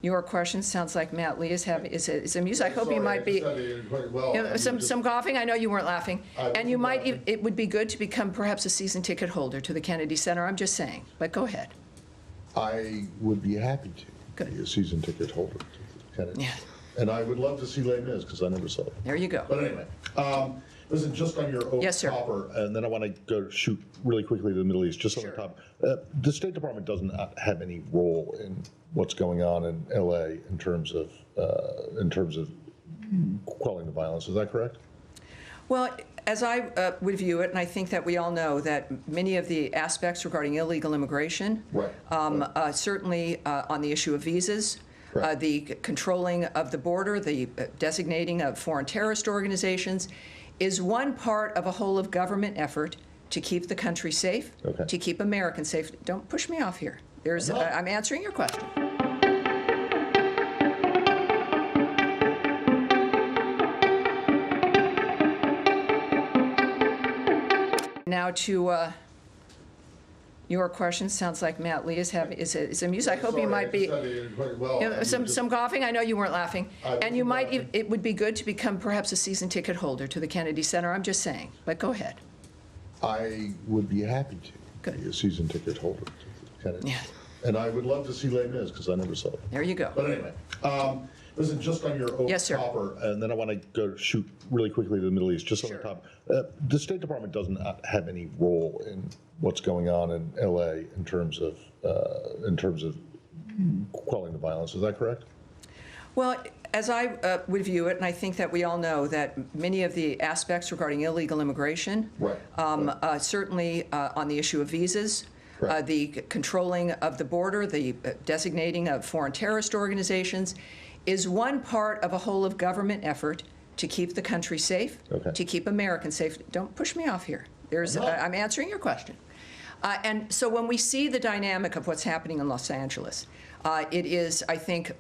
Your question sounds like Matt Lee is amused. I hope you might be some coughing. I know you weren't laughing, and you might. It would be good to become perhaps a season ticket holder to the Kennedy Center. I'm just saying, but go ahead. I would be happy to be a season ticket holder to the Kennedy. Yeah. And I would love to see Les Mis because I never saw it. There you go. But anyway, listen, just on your own copper, and then I want to go shoot really quickly to the Middle East, just on the top. The State Department does not have any role in what's going on in LA in terms of quelling the violence. Is that correct? Well, as I would view it, and I think that we all know that many of the aspects regarding illegal immigration, certainly on the issue of visas, the controlling of the border, the designating of foreign terrorist organizations, is one part of a whole of government effort to keep the country safe, to keep Americans safe. Don't push me off here. I'm answering your question. Now to your question sounds like Matt Lee is amused. I hope you might be some coughing. I know you weren't laughing, and you might. It would be good to become perhaps a season ticket holder to the Kennedy Center. I'm just saying, but go ahead. I would be happy to be a season ticket holder to the Kennedy. Yeah. And I would love to see Les Mis because I never saw it. There you go. But anyway, listen, just on your own copper, and then I want to go shoot really quickly to the Middle East, just on the top. The State Department does not have any role in what's going on in LA in terms of quelling the violence. Is that correct? Well, as I would view it, and I think that we all know that many of the aspects regarding illegal immigration, certainly on the issue of visas, the controlling of the border, the designating of foreign terrorist organizations, is one part of a whole of government effort to keep the country safe, to keep Americans safe. Don't push me off here. I'm answering your question. And so when we see the dynamic of what's happening in Los Angeles, it is, I think,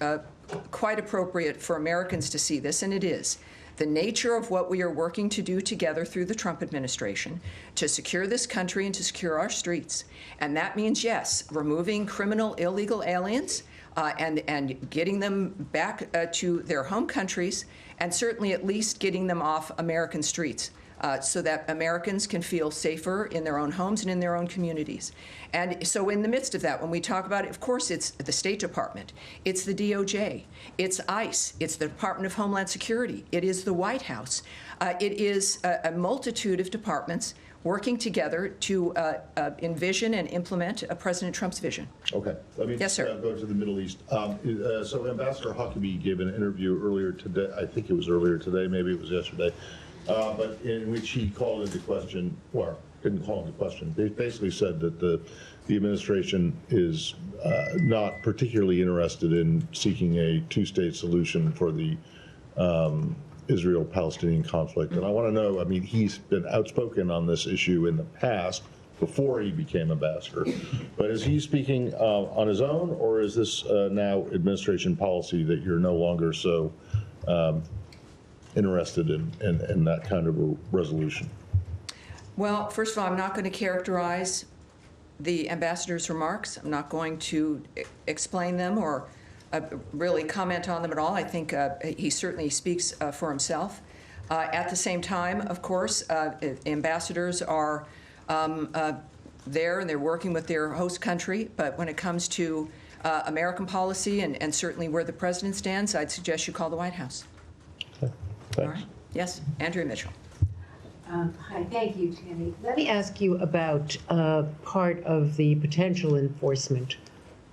quite appropriate for Americans to see this, and it is. The nature of what we are working to do together through the Trump administration to secure this country and to secure our streets. And that means, yes, removing criminal illegal aliens and getting them back to their home countries, and certainly at least getting them off American streets so that Americans can feel safer in their own homes and in their own communities. And so in the midst of that, when we talk about it, of course, it's the State Department, it's the DOJ, it's ICE, it's the Department of Homeland Security, it is the White House. It is a multitude of departments working together to envision and implement President Trump's vision. Okay. Let me go to the Middle East. So Ambassador Huckabee gave an interview earlier today. I think it was earlier today, maybe it was yesterday, but in which he called into question, or didn't call into question, they basically said that the administration is not particularly interested in seeking a two-state solution for the Israel-Palestinian conflict. And I want to know, I mean, he's been outspoken on this issue in the past before he became ambassador. But is he speaking on his own, or is this now administration policy that you're no longer so interested in that kind of a resolution? Well, first of all, I'm not going to characterize the ambassador's remarks. I'm not going to explain them or really comment on them at all. I think he certainly speaks for himself. At the same time, of course, ambassadors are there and they're working with their host country. But when it comes to American policy and certainly where the president stands, I'd suggest you call the White House. Okay. Thanks. All right. Yes, Andrea Mitchell. Hi, thank you, Tammy. Let me ask you about part of the potential enforcement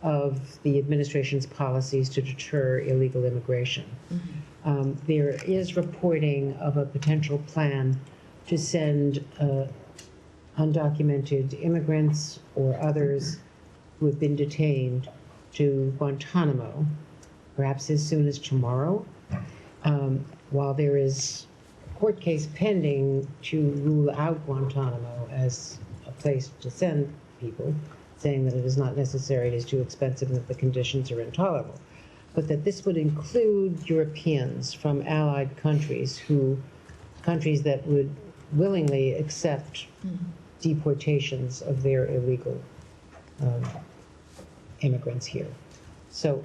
of the administration's policies to deter illegal immigration. There is reporting of a potential plan to send undocumented immigrants or others who have been detained to Guantanamo, perhaps as soon as tomorrow, while there is a court case pending to rule out Guantanamo as a place to send people, saying that it is not necessary, it is too expensive, and that the conditions are intolerable. But that this would include Europeans from allied countries countries that would willingly accept deportations of their illegal immigrants here. So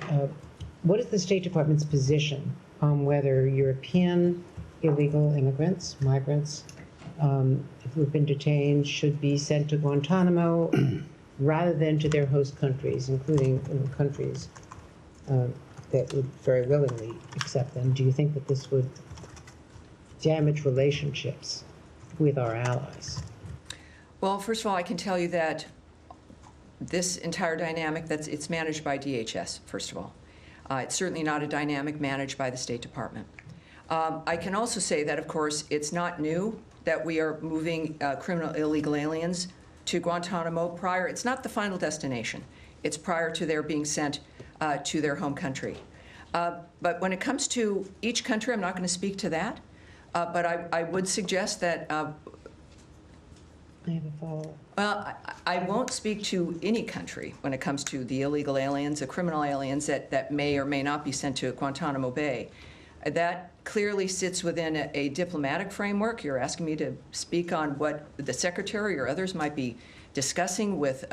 what is the State Department's position on whether European illegal immigrants, migrants, who have been detained should be sent to Guantanamo rather than to their host countries, including countries that would very willingly accept them? Do you think that this would damage relationships with our allies? Well, first of all, I can tell you that this entire dynamic, it's managed by DHS, first of all. It's certainly not a dynamic managed by the State Department. I can also say that, of course, it's not new that we are moving criminal illegal aliens to Guantanamo prior. It's not the final destination. It's prior to their being sent to their home country. But when it comes to each country, I'm not going to speak to that. But I would suggest that I have a follow-up. well, I won't speak to any country when it comes to the illegal aliens, the criminal aliens that may or may not be sent to Guantanamo Bay. That clearly sits within a diplomatic framework. You're asking me to speak on what the Secretary or others might be discussing with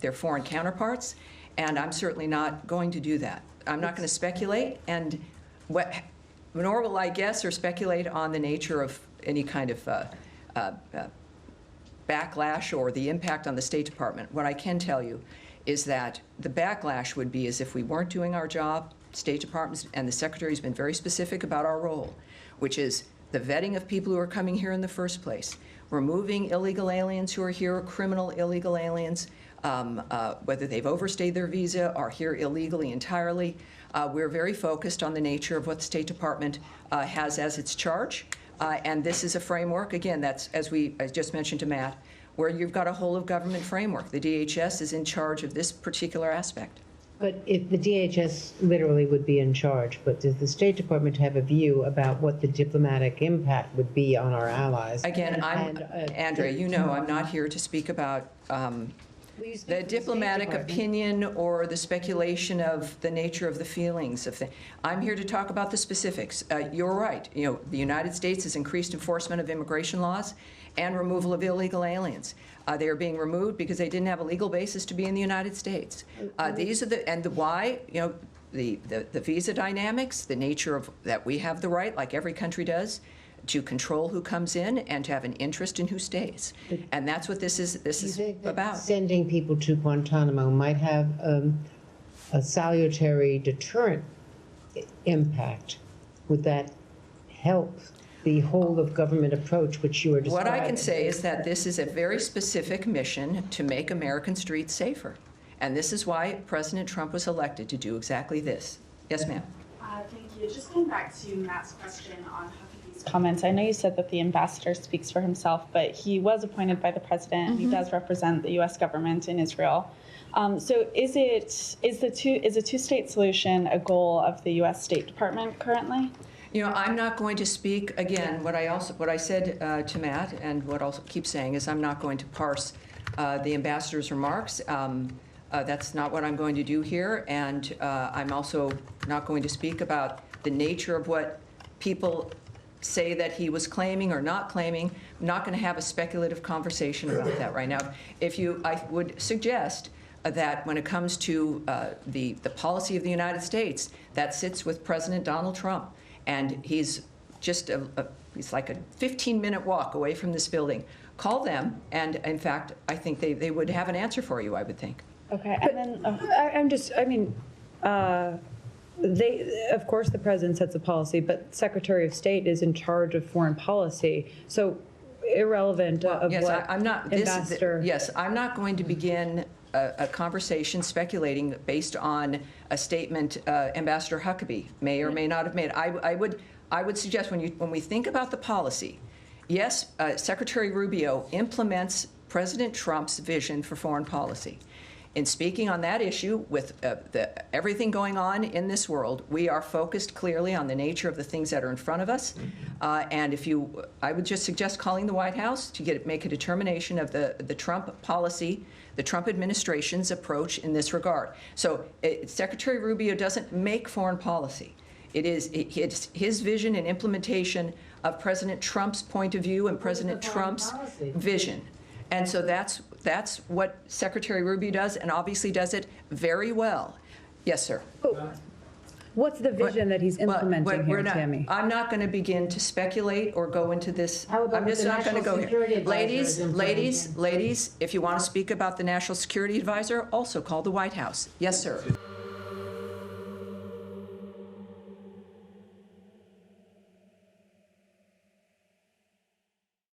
their foreign counterparts, and I'm certainly not going to do that. I'm not going to speculate, and nor will I guess or speculate on the nature of any kind of backlash or the impact on the State Department. What I can tell you is that the backlash would be as if we weren't doing our job. State Department and the Secretary has been very specific about our role, which is the vetting of people who are coming here in the first place, removing illegal aliens who are here, criminal illegal aliens, whether they've overstayed their visa, are here illegally entirely. We're very focused on the nature of what the State Department has as its charge. And this is a framework, again, that's, as I just mentioned to Matt, where you've got a whole of government framework. The DHS is in charge of this particular aspect. But if the DHS literally would be in charge, but does the State Department have a view about what the diplomatic impact would be on our allies? Again, Andrea, you know I'm not here to speak about the diplomatic opinion or the speculation of the nature of the feelings of things. I'm here to talk about the specifics. You're right. You know, the United States has increased enforcement of immigration laws and removal of illegal aliens. They are being removed because they didn't have a legal basis to be in the United States. These are the why, you know, the visa dynamics, the nature of that we have the right, like every country does, to control who comes in and to have an interest in who stays. And that's what this is about. Sending people to Guantanamo might have a salutary deterrent impact. Would that help the whole of government approach which you are describing? What I can say is that this is a very specific mission to make American streets safer. And this is why President Trump was elected, to do exactly this. Yes, ma'am. Thank you. Just going back to Matt's question on Huckabee's comments, I know you said that the ambassador speaks for himself, but he was appointed by the president, and he does represent the U.S. government in Israel. So is a two-state solution a goal of the U.S. State Department currently? You know, I'm not going to speak, again, what I said to Matt, and what I'll keep saying is I'm not going to parse the ambassador's remarks. That's not what I'm going to do here, and I'm also not going to speak about the nature of what people say that he was claiming or not claiming. I'm not going to have a speculative conversation about that right now. I would suggest that when it comes to the policy of the United States, that sits with President Donald Trump. And he's just he's like a 15-minute walk away from this building. Call them, and in fact, I think they would have an answer for you, I would think. Okay, and then Of course, the president sets the policy, but Secretary of State is in charge of foreign policy. So irrelevant of yes, what I'm not, ambassador. yes, I'm not going to begin a conversation speculating based on a statement Ambassador Huckabee may or may not have made. I would suggest when we think about the policy, yes, Secretary Rubio implements President Trump's vision for foreign policy. In speaking on that issue, with everything going on in this world, we are focused clearly on the nature of the things that are in front of us. And I would just suggest calling the White House to make a determination of the Trump policy, the Trump administration's approach in this regard. So Secretary Rubio doesn't make foreign policy. It's his vision and implementation of President Trump's point of view and President Trump's vision. And so that's what Secretary Rubio does, and obviously does it very well. Yes, sir. What's the vision that he's Well, implementing we're here, not- Tammy? I'm not going to begin to speculate or go into this. How about I'm just the not going to National go Security here. Advisor is Ladies, if you want to speak about the National Security Advisor, also call the White House. Yes, sir.